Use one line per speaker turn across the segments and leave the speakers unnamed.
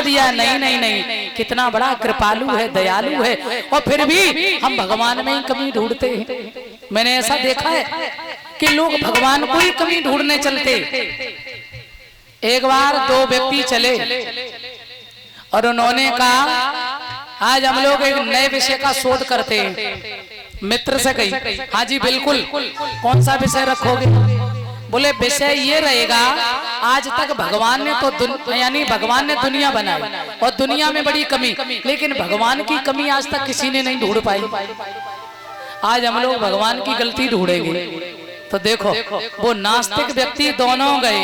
दिया। नहीं नहीं नहीं, कितना बड़ा कृपालु है, दयालु है, और फिर भी हम भगवान में ही कमी ढूंढते हैं। मैंने ऐसा देखा है कि लोग भगवान को ही कमी ढूंढने चलते। एक बार दो व्यक्ति चले और उन्होंने कहा आज हम लोग एक नए विषय का शोध करते हैं। मित्र से कही, हाँ जी बिल्कुल, कौन सा विषय रखोगे? बोले विषय ये रहेगा, आज तक भगवान ने तो यानी भगवान ने दुनिया बनाई और दुनिया में बड़ी कमी, लेकिन भगवान की कमी आज तक किसी ने नहीं ढूंढ पाई। आज हम लोग भगवान की गलती ढूंढेंगे। तो देखो वो नास्तिक व्यक्ति दोनों गए,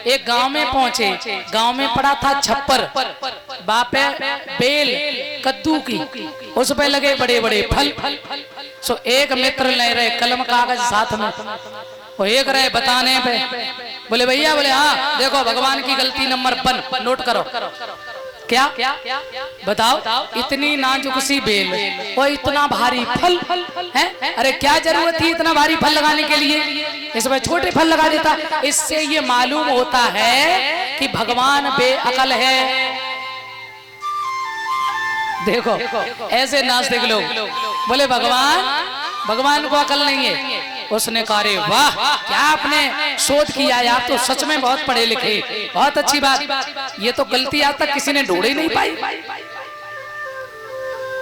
एक गांव में पहुंचे। गांव में पड़ा था छप्पर, बापे बेल कद्दू की, उस पे लगे बड़े बड़े फल। सो एक मित्र ले रहे कलम कागज साथ में, वो एक रहे बताने पे। बोले भैया, बोले हाँ देखो भगवान की गलती नंबर 1 नोट करो। क्या बताओ? इतनी नाजुक सी बेल और इतना भारी फल है, अरे क्या जरूरत थी इतना भारी फल लगाने के लिए? इसमें छोटे फल लगा देता। इससे ये मालूम होता है कि भगवान बेअकल है। देखो ऐसे नास्तिक लोग बोले भगवान को अकल नहीं है। उसने कहा रे वाह, क्या आपने शोध किया है, आप तो सच में बहुत पढ़े लिखे, बहुत अच्छी बात। ये तो गलती आज तक किसी ने ढूंढ ही नहीं पाई।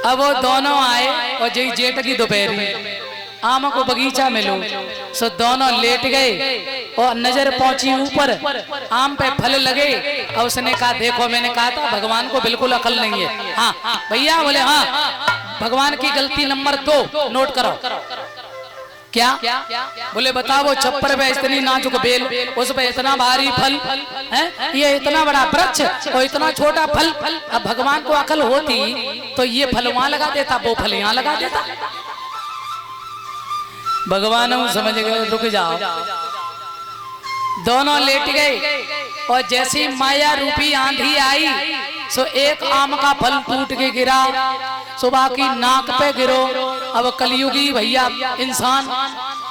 अब वो दोनों आए और जय जेठ की दोपहर आम को बगीचा में लो, सो दोनों लेट गए और नजर पहुंची ऊपर, आम पे फल लगे। और उसने कहा देखो मैंने कहा था भगवान को बिल्कुल अकल नहीं है। हाँ भैया, बोले हाँ भगवान की गलती नंबर 2 नोट करो। क्या? बोले बताओ वो छप्पर पे इतनी नाजुक बेल, उस पे इतना भारी फल है, ये इतना बड़ा वृक्ष और इतना छोटा फल। अब भगवान को अकल होती तो ये फल वहां लगा देता, वो फल यहाँ लगा देता। भगवान समझ गए, रुक जाओ। दोनों लेट गए और जैसी माया रूपी आंधी आई, सो एक आम का फल टूट के गिरा, सुबह की नाक पे गिरो। अब कलयुगी भैया इंसान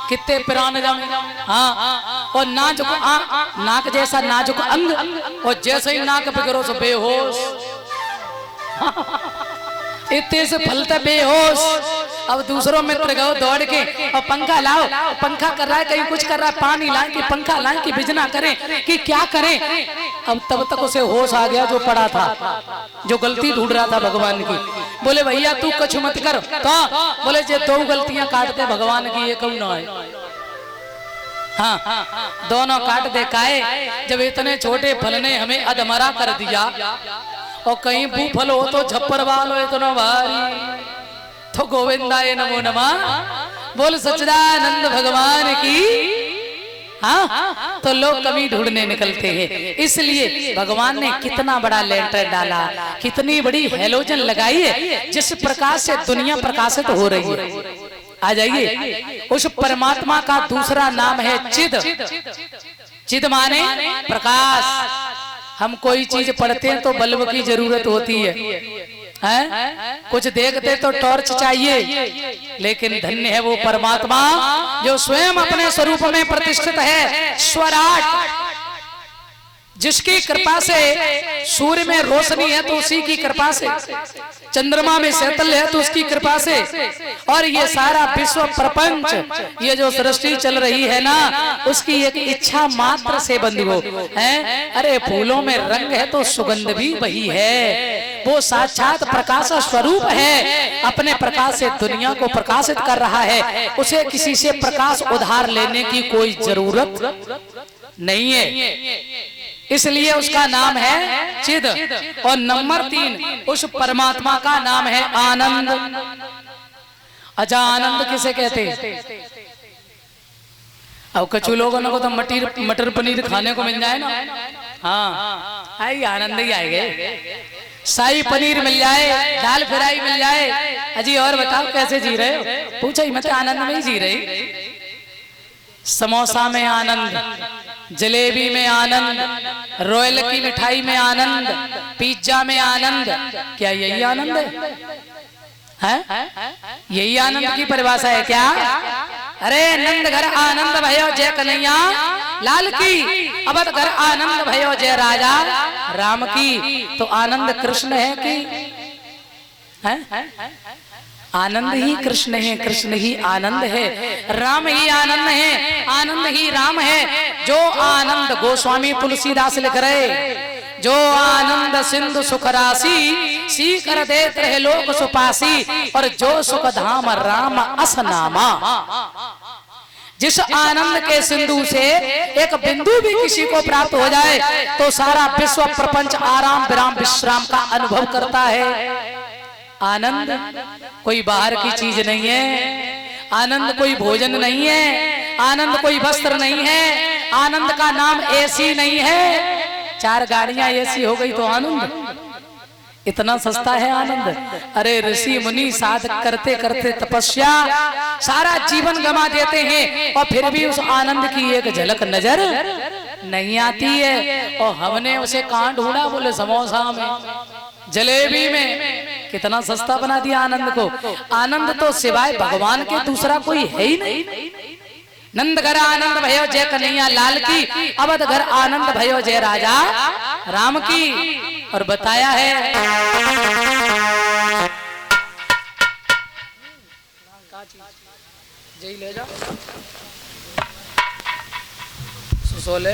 कितने पुराने जम, हाँ, और नाजुक नाक जैसा नाजुक अंग, और जैसे ही नाक पे गिरो सो बेहोश। इतने से फलते बेहोश। अब दूसरों मित्र गए दौड़ के और पंखा लाओ, पंखा कर रहा है, कहीं कुछ कर रहा है, पानी लाएं कि पंखा लाएं कि बिजना करें कि क्या करें। अब तब तक उसे होश आ गया जो पड़ा था, जो गलती ढूंढ रहा था भगवान की। बोले भैया तू कुछ मत कर। तो बोले जे 2 गलतियां काटते भगवान की, ये कौन ना है? हाँ दोनों काट दे। काहे? जब इतने छोटे फल ने हमें अधमरा कर दिया, और कहीं बूफल हो तो छप्पर वाल हो इतना भारी, तो गोविंदाय नमो नमः, बोल सच्चिदानंद भगवान की। हाँ तो लोग कमी ढूंढने निकलते हैं। इसलिए भगवान ने कितना बड़ा लेंटर डाला, कितनी बड़ी हेलोजन लगाई है, जिस प्रकाश से दुनिया प्रकाशित हो रही है। आ जाइए, उस परमात्मा का दूसरा नाम है चिद। चिद माने प्रकाश। हम कोई चीज पढ़ते हैं तो बल्ब की जरूरत होती है? कुछ देखते तो टॉर्च चाहिए, लेकिन धन्य है वो परमात्मा जो स्वयं अपने स्वरूप में प्रतिष्ठित है, स्वराट, जिसकी कृपा से सूर्य में रोशनी है तो उसी की कृपा से, चंद्रमा में शैतल्य है तो उसकी कृपा से, और ये सारा विश्व प्रपंच, ये जो सृष्टि चल रही है ना, उसकी एक इच्छा मात्र से बंधु है। अरे फूलों में रंग है तो सुगंध भी वही है। वो साक्षात प्रकाश स्वरूप है, अपने प्रकाश से दुनिया को प्रकाशित कर रहा है। उसे किसी से प्रकाश उधार लेने की कोई जरूरत नहीं है, इसलिए उसका नाम है चिद। और नंबर 3 उस परमात्मा का नाम है आनंद। अच्छा आनंद किसे कहते हैं? अब कछु लोगों को तो मटर पनीर खाने को मिल जाए ना, हाँ आई आनंद ही आएगा। शाही पनीर मिल जाए, दाल फ्राई मिल जाए, अजी और बताओ कैसे जी रहे हो? पूछा ही मत, आनंद में ही जी रही। समोसा में आनंद, जलेबी में आनंद, रॉयल की मिठाई में आनंद, पिज्जा में आनंद। क्या यही आनंद है? है? यही आनंद की परिभाषा है क्या? अरे नंद घर आनंद भयो जय कन्हैया लाल की, अवध घर आनंद भयो जय राजा राम की। तो आनंद कृष्ण है कि है? आनंद ही कृष्ण है, कृष्ण ही आनंद है, राम ही आनंद है, आनंद ही राम है। जो आनंद गोस्वामी तुलसीदास लिख रहे, जो आनंद सिंधु सुख राशि सी कर देत रहे लोक सुपासी, और जो सुख धाम राम असनामा। जिस आनंद के सिंधु से एक बिंदु भी किसी को प्राप्त हो जाए तो सारा विश्व प्रपंच आराम विराम विश्राम का अनुभव करता है। आनंद कोई बाहर की चीज नहीं है, आनंद कोई भोजन नहीं है, आनंद कोई वस्त्र नहीं है, आनंद का नाम एसी नहीं है। 4 गाड़ियां एसी हो गई तो आनंद, इतना सस्ता है आनंद। अरे ऋषि मुनि साधक करते करते तपस्या सारा जीवन गंवा देते हैं और फिर भी उस आनंद की एक झलक नजर नहीं आती है। और हमने उसे कहां ढूंढा? बोले समोसा में, जलेबी में। कितना सस्ता बना दिया आनंद को। आनंद तो सिवाय भगवान के दूसरा कोई है ही नहीं। नंद घर आनंद भयो जय कन्हैया लाल की, अवध घर आनंद भयो जय राजा राम की। और बताया है जय ले जाओ ले